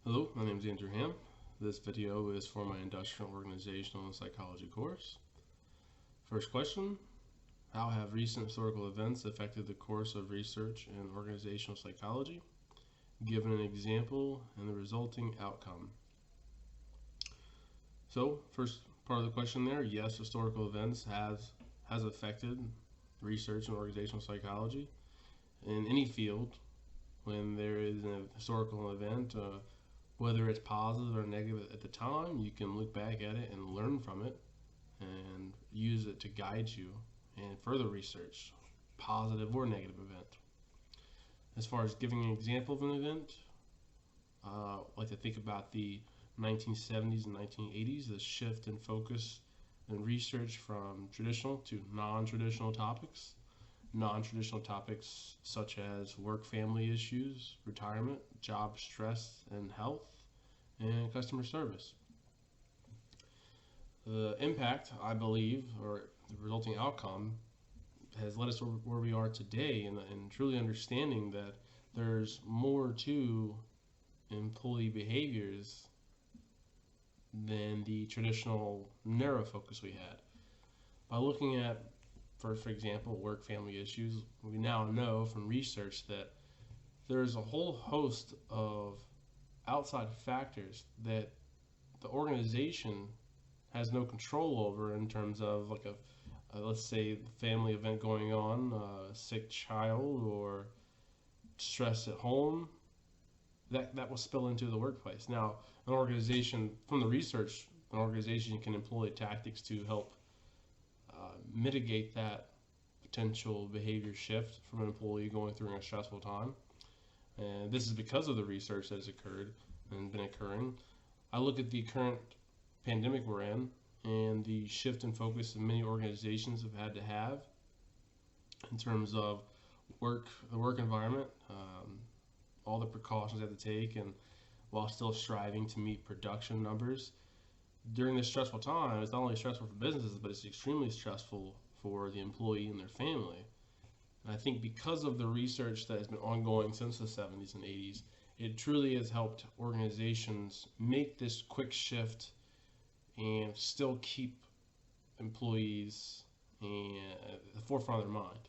Hello, my name is Andrew Ham. This video is for my Industrial Organizational and Psychology course. First question, how have recent historical events affected the course of research in organizational psychology? Given an example and the resulting outcome. So, first part of the question there, yes, historical events has affected research in organizational psychology. In any field, when there is a historical event, whether it's positive or negative at the time, you can look back at it and learn from it and use it to guide you and further research, positive or negative event. As far as giving an example of an event, I like to think about the 1970s and 1980s, the shift in focus and research from traditional to non-traditional topics. Non-traditional topics such as work-family issues, retirement, job stress and health, and customer service. The impact, I believe, or the resulting outcome, has led us where we are today in truly understanding that there's more to employee behaviors than the traditional narrow focus we had. By looking at, for example, work-family issues, we now know from research that there's a whole host of outside factors that the organization has no control over in terms of like let's say family event going on, a sick child or stress at home, that will spill into the workplace. Now, an organization, from the research, an organization can employ tactics to help mitigate that potential behavior shift from an employee going through a stressful time. And this is because of the research that has occurred and been occurring. I look at the current pandemic we're in and the shift in focus that many organizations have had to have in terms of the work environment, all the precautions they have to take, and while still striving to meet production numbers. During this stressful time, it's not only stressful for businesses, but it's extremely stressful for the employee and their family. And I think because of the research that has been ongoing since the 70s and 80s, it truly has helped organizations make this quick shift and still keep employees at the forefront of their mind,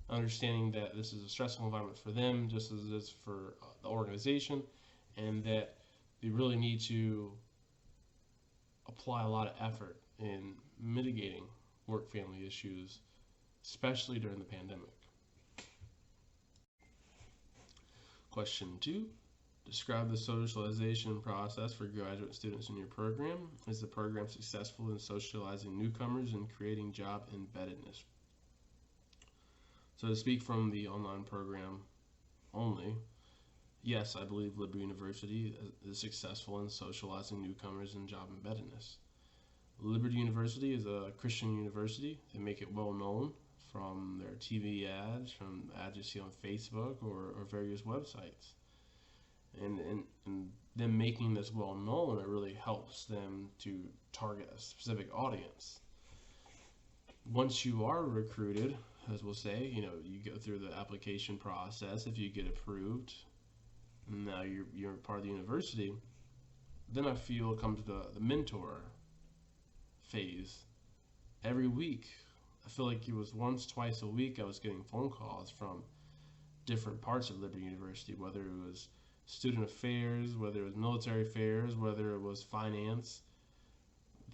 understanding that this is a stressful environment for them just as it is for the organization, and that they really need to apply a lot of effort in mitigating work-family issues, especially during the pandemic. Question 2. Describe the socialization process for graduate students in your program. Is the program successful in socializing newcomers and creating job embeddedness? So to speak from the online program only, yes, I believe Liberty University is successful in socializing newcomers and job embeddedness. Liberty University is a Christian university. They make it well known from their TV ads, from ads you see on Facebook or various websites. And them making this well known, it really helps them to target a specific audience. Once you are recruited, as we'll say, you go through the application process. If you get approved, now you're part of the university. Then I feel comes the mentor phase. Every week, I feel like it was once, twice a week, I was getting phone calls from different parts of Liberty University, whether it was student affairs, whether it was military affairs, whether it was finance.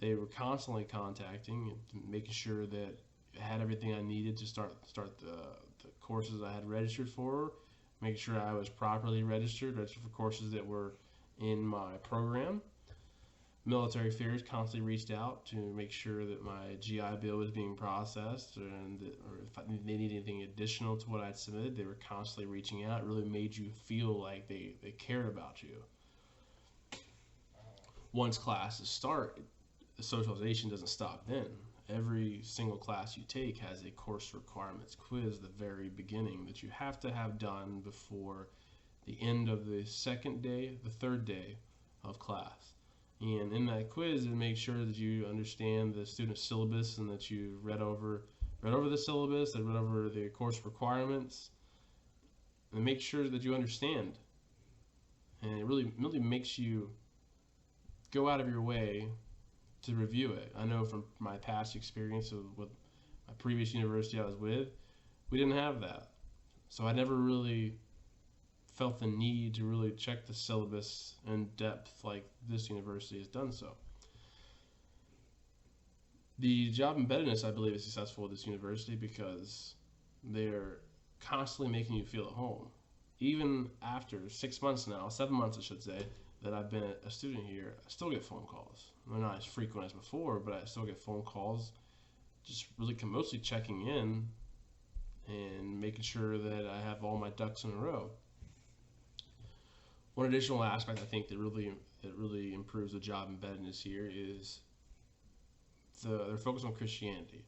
They were constantly contacting and making sure that I had everything I needed to start the courses I had registered for, making sure I was properly registered for courses that were in my program. Military affairs constantly reached out to make sure that my GI Bill was being processed, or if they needed anything additional to what I'd submitted, they were constantly reaching out. It really made you feel like they cared about you. Once classes start, the socialization doesn't stop then. Every single class you take has a course requirements quiz at the very beginning that you have to have done before the end of the second day, the third day of class. And in that quiz, it makes sure that you understand the student syllabus and that you read over the syllabus, and read over the course requirements, and make sure that you understand and it really makes you go out of your way to review it. I know from my past experience with my previous university I was with, we didn't have that. So I never really felt the need to really check the syllabus in depth like this university has done so. The job embeddedness, I believe, is successful at this university because they're constantly making you feel at home. Even after 6 months now, 7 months I should say, that I've been a student here, I still get phone calls. They're not as frequent as before, but I still get phone calls, just really mostly checking in and making sure that I have all my ducks in a row. One additional aspect I think that really improves the job embeddedness here is their focus on Christianity.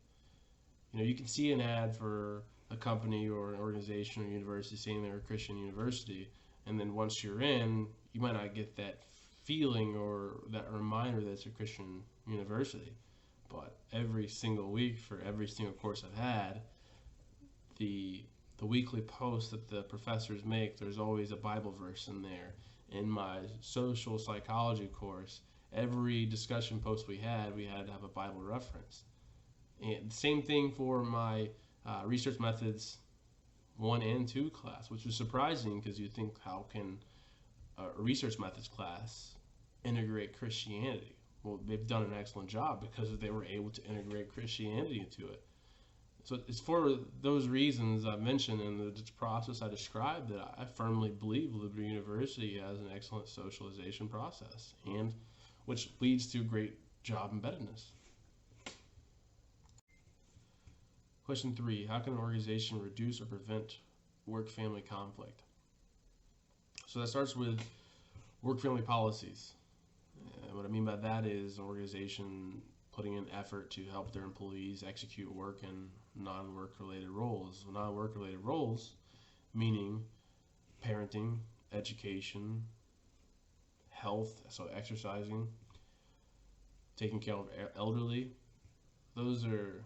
You can see an ad for a company or an organization or university saying they're a Christian university, and then once you're in, you might not get that feeling or that reminder that it's a Christian university. But every single week for every single course I've had, the weekly post that the professors make, there's always a Bible verse in there. In my social psychology course, every discussion post we had to have a Bible reference. And same thing for my research methods 1 and 2 class, which was surprising because you think, how can a research methods class integrate Christianity? Well, they've done an excellent job because they were able to integrate Christianity into it. So it's for those reasons I mentioned in the process I described that I firmly believe Liberty University has an excellent socialization process, and which leads to great job embeddedness. Question 3, how can an organization reduce or prevent work-family conflict? So that starts with work-family policies. And what I mean by that is an organization putting in effort to help their employees execute work and non-work related roles. Non-work related roles meaning parenting, education, health, so exercising, taking care of elderly. Those are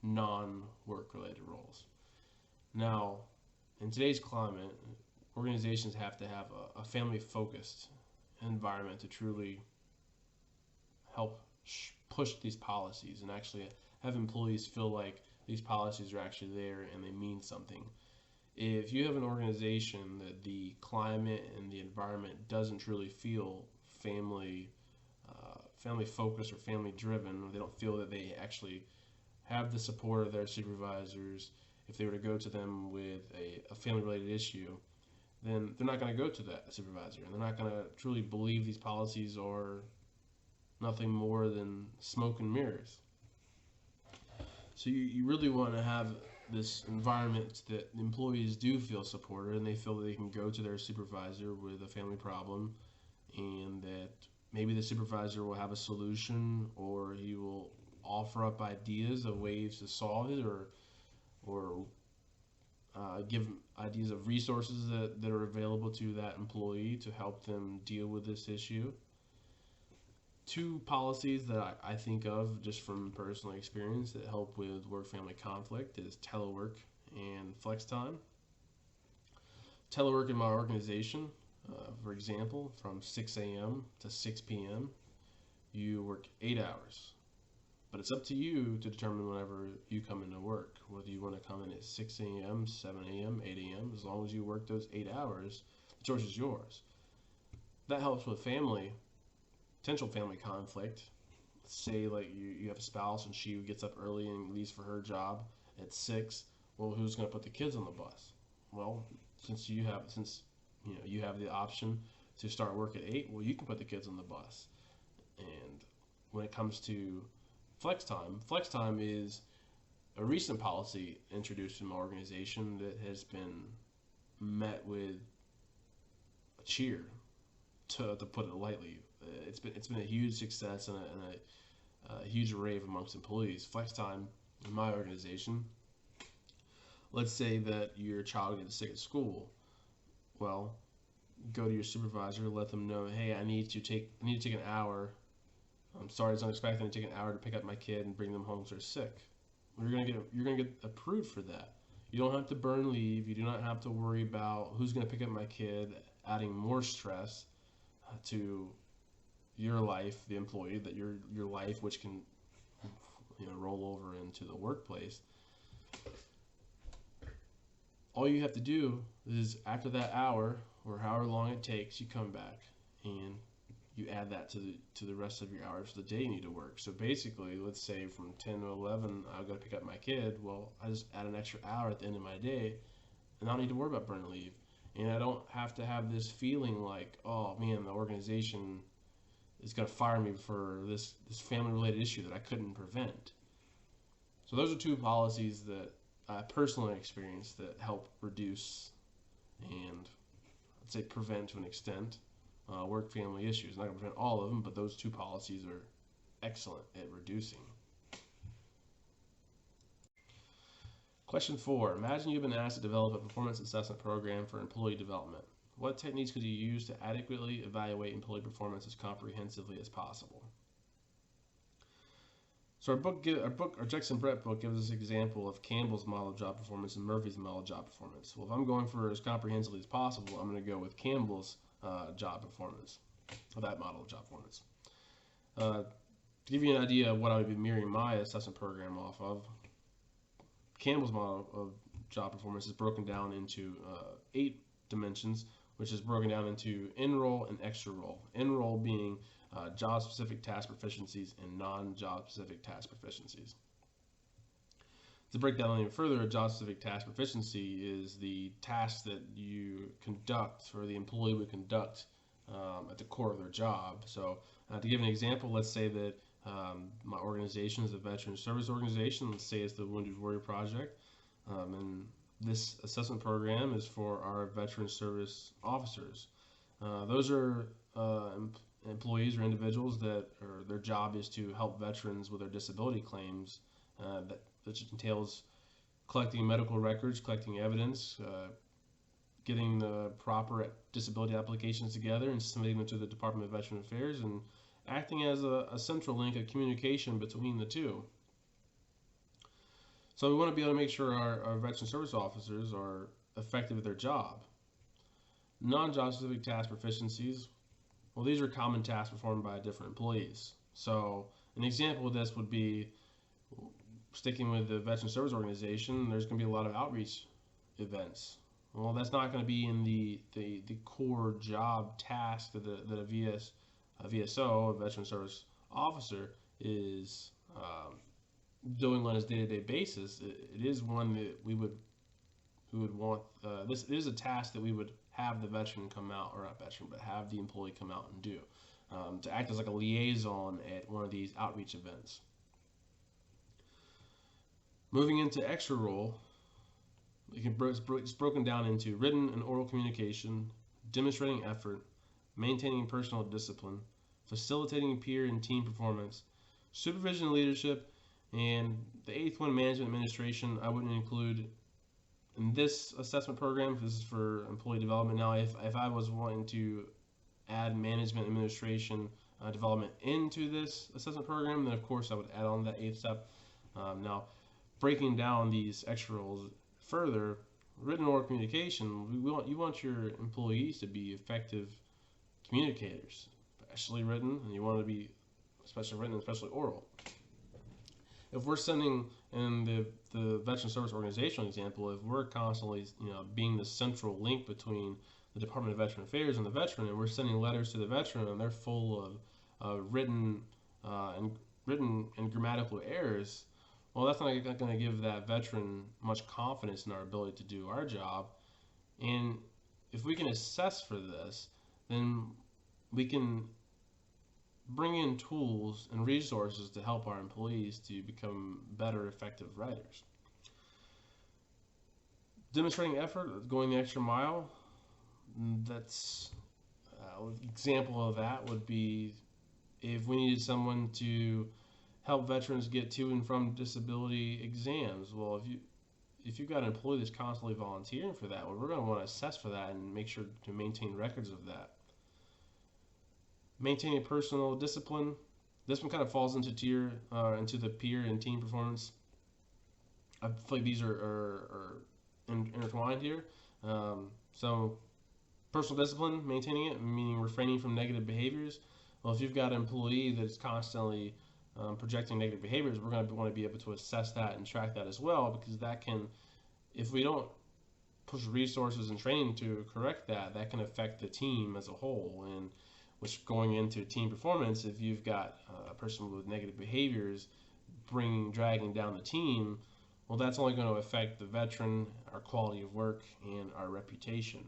non-work related roles. Now, in today's climate, organizations have to have a family-focused environment to truly help push these policies and actually have employees feel like these policies are actually there and they mean something. If you have an organization that the climate and the environment doesn't truly feel family focused or family driven, or they don't feel that they actually have the support of their supervisors, if they were to go to them with a family related issue, then they're not going to go to that supervisor, and they're not going to truly believe these policies are nothing more than smoke and mirrors. So you really want to have this environment that employees do feel supported and they feel that they can go to their supervisor with a family problem, and that maybe the supervisor will have a solution, or he will offer up ideas of ways to solve it, or give ideas of resources that are available to that employee to help them deal with this issue. 2 policies that I think of just from personal experience that help with work-family conflict is telework and flex time. Telework in my organization, for example, from 6 a.m. to 6 p.m., you work 8 hours. But it's up to you to determine whenever you come into work, whether you want to come in at 6 a.m., 7 a.m., 8 a.m. As long as you work those 8 hours, the choice is yours. That helps with potential family conflict. Say like you have a spouse and she gets up early and leaves for her job at 6. Well, who's going to put the kids on the bus? Well, since you have the option to start work at 8, well, you can put the kids on the bus. And when it comes to flex time is a recent policy introduced in my organization that has been met with a cheer, to put it lightly. It's been a huge success and a huge rave amongst employees. Flex time in my organization, let's say that your child gets sick at school. Well, go to your supervisor, let them know, hey, I need to take an hour. I'm sorry, it's unexpected. I need to take an hour to pick up my kid and bring them home because they're sick. You're gonna get approved for that. You don't have to burn leave. You do not have to worry about who's gonna pick up my kid adding more stress to your life, the employee, that your life, which can roll over into the workplace. All you have to do is after that hour or however long it takes, you come back and you add that to the rest of your hours for the day you need to work. So basically, let's say from 10 to 11, I've got to pick up my kid. Well, I just add an extra hour at the end of my day, and I don't need to worry about burning leave. And I don't have to have this feeling like, oh man, the organization is going to fire me for this family-related issue that I couldn't prevent. So those are two policies that I personally experienced that help reduce and I'd say prevent to an extent work-family issues. Not going to prevent all of them, but those two policies are excellent at reducing. Question 4. Imagine you've been asked to develop a performance assessment program for employee development. What techniques could you use to adequately evaluate employee performance as comprehensively as possible? So our Jackson Brett book gives us an example of Campbell's model of job performance and Murphy's model of job performance. Well, if I'm going for as comprehensively as possible, I'm going to go with Campbell's job performance, or that model of job performance. To give you an idea of what I would be mirroring my assessment program off of, Campbell's model of job performance is broken down into 8 dimensions, which is broken down into in-role and extra-role. In-role being job-specific task proficiencies and non-job-specific task proficiencies. To break down even further, a job-specific task proficiency is the task that you conduct, or the employee would conduct at the core of their job. So to give an example, let's say that my organization is a veteran service organization. Let's say it's the Wounded Warrior Project. And this assessment program is for our veteran service officers. Those are employees or individuals that their job is to help veterans with their disability claims. That entails collecting medical records, collecting evidence, getting the proper disability applications together and submitting them to the Department of Veteran Affairs, and acting as a central link of communication between the two. So we want to be able to make sure our veteran service officers are effective at their job. Non-job specific task proficiencies, well, these are common tasks performed by different employees. So an example of this would be, sticking with the veteran service organization, there's going to be a lot of outreach events. Well, that's not going to be in the core job task that a VSO, a veteran service officer, is doing on his day-to-day basis. It is one that we would want. This is a task that we would have the veteran come out, or not veteran, but have the employee come out and do, to act as like a liaison at one of these outreach events. Moving into extra role, it's broken down into written and oral communication, demonstrating effort, maintaining personal discipline, facilitating peer and team performance, supervision and leadership, and the 8th one, management administration. I wouldn't include in this assessment program. This is for employee development. Now, if I was wanting to add management administration development into this assessment program, then of course I would add on that 8th step. Now, breaking down these extra roles further, written oral communication, you want your employees to be effective communicators, especially written, and you want to be especially written and especially oral. If we're sending, in the veteran service organizational example, if we're constantly being the central link between the Department of Veteran Affairs and the veteran, and we're sending letters to the veteran and they're full of written and grammatical errors, well, that's not going to give that veteran much confidence in our ability to do our job. And if we can assess for this, then we can bring in tools and resources to help our employees to become better, effective writers. Demonstrating effort, going the extra mile, that's an example of that would be if we needed someone to help veterans get to and from disability exams. Well, if you've got an employee that's constantly volunteering for that, well, we're going to want to assess for that and make sure to maintain records of that. Maintaining personal discipline. This one kind of falls into the peer and team performance. I feel like these are intertwined here. So Personal discipline, maintaining it, meaning refraining from negative behaviors. Well, if you've got an employee that's constantly projecting negative behaviors, we're going to want to be able to assess that and track that as well, because that can, if we don't push resources and training to correct that, that can affect the team as a whole. And which, going into team performance, if you've got a person with negative behaviors dragging down the team, well, that's only going to affect the veteran, our quality of work, and our reputation.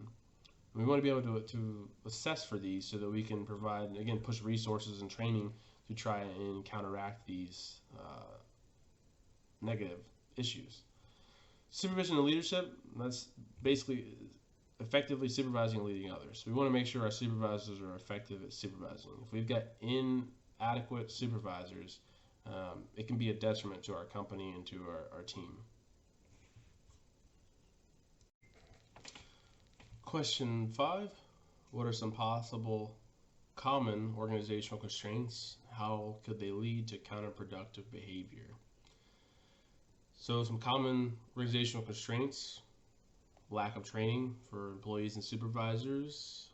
We want to be able to assess for these so that we can provide, again, push resources and training to try and counteract these negative issues. Supervision and leadership, that's basically effectively supervising and leading others. We want to make sure our supervisors are effective at supervising. If we've got inadequate supervisors, it can be a detriment to our company and to our team. Question 5, what are some possible common organizational constraints? How could they lead to counterproductive behavior? So some common organizational constraints: lack of training for employees and supervisors,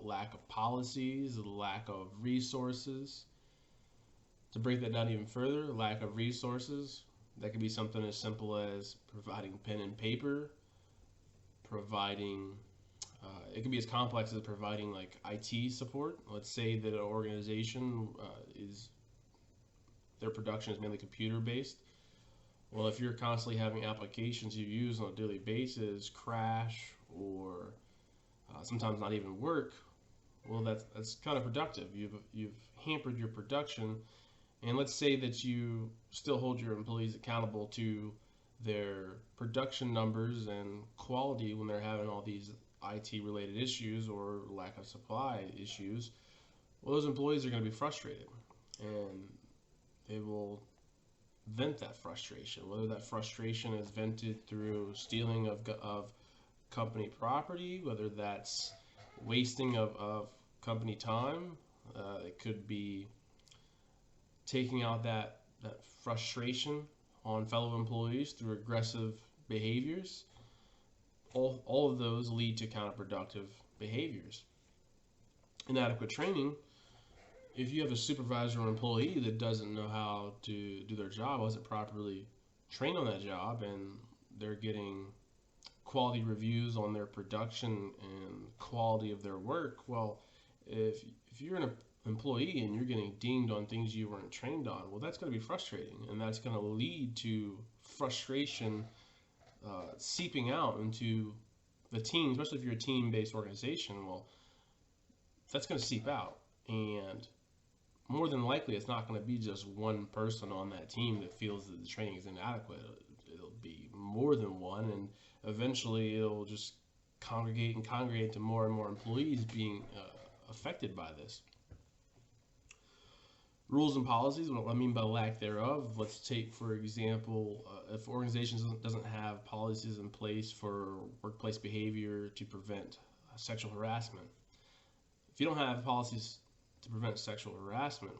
lack of policies, lack of resources. To break that down even further, lack of resources, that could be something as simple as providing pen and paper, it can be as complex as providing like IT support. Let's say that an organization their production is mainly computer based. Well, if you're constantly having applications you use on a daily basis crash or sometimes not even work, well, that's counterproductive. You've hampered your production. And let's say that you still hold your employees accountable to their production numbers and quality when they're having all these IT related issues or lack of supply issues. Well, those employees are going to be frustrated, and they will vent that frustration. Whether that frustration is vented through stealing of company property, whether that's wasting of company time, it could be taking out that frustration on fellow employees through aggressive behaviors. All of those lead to counterproductive behaviors. Inadequate training: if you have a supervisor or employee that doesn't know how to do their job, wasn't properly trained on that job, and they're getting quality reviews on their production and quality of their work, well, if you're an employee and you're getting dinged on things you weren't trained on, well, that's going to be frustrating, and that's going to lead to frustration seeping out into the team, especially if you're a team-based organization. Well, that's going to seep out, and more than likely it's not going to be just one person on that team that feels that the training is inadequate. It'll be more than one, and eventually it'll just congregate to more and more employees being affected by this. Rules and policies, what I mean by lack thereof, let's take, for example, if organizations doesn't have policies in place for workplace behavior to prevent sexual harassment. If you don't have policies to prevent sexual harassment,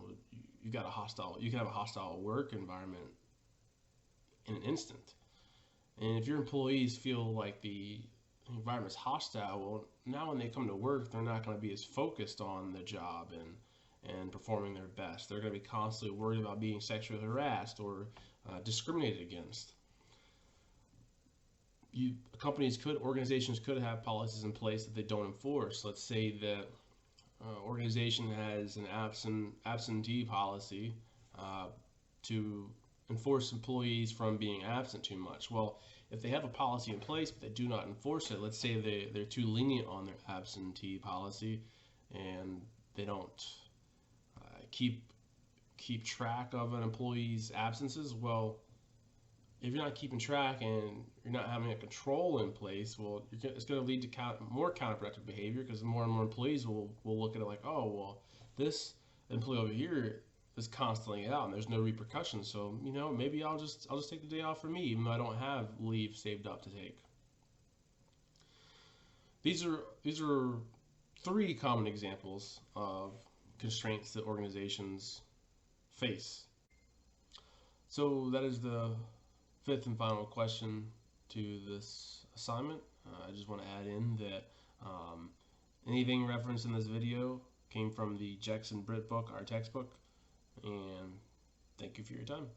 you can have a hostile work environment in an instant. And if your employees feel like the environment is hostile, well, now when they come to work, they're not going to be as focused on the job and performing their best. They're going to be constantly worried about being sexually harassed or discriminated against. Organizations could have policies in place that they don't enforce. Let's say that organization has an absentee policy to enforce employees from being absent too much. Well, if they have a policy in place but they do not enforce it, let's say they're too lenient on their absentee policy and they don't keep track of an employee's absences, well, if you're not keeping track and you're not having a control in place, well, it's going to lead to more counterproductive behavior, because more and more employees will look at it like, oh, well, this employee over here is constantly out and there's no repercussions, so maybe I'll just take the day off for me, even though I don't have leave saved up to take. These are 3 common examples of constraints that organizations face. So that is the 5th and final question to this assignment. I just want to add in that Anything referenced in this video came from the Jackson Britt book, our textbook, and thank you for your time.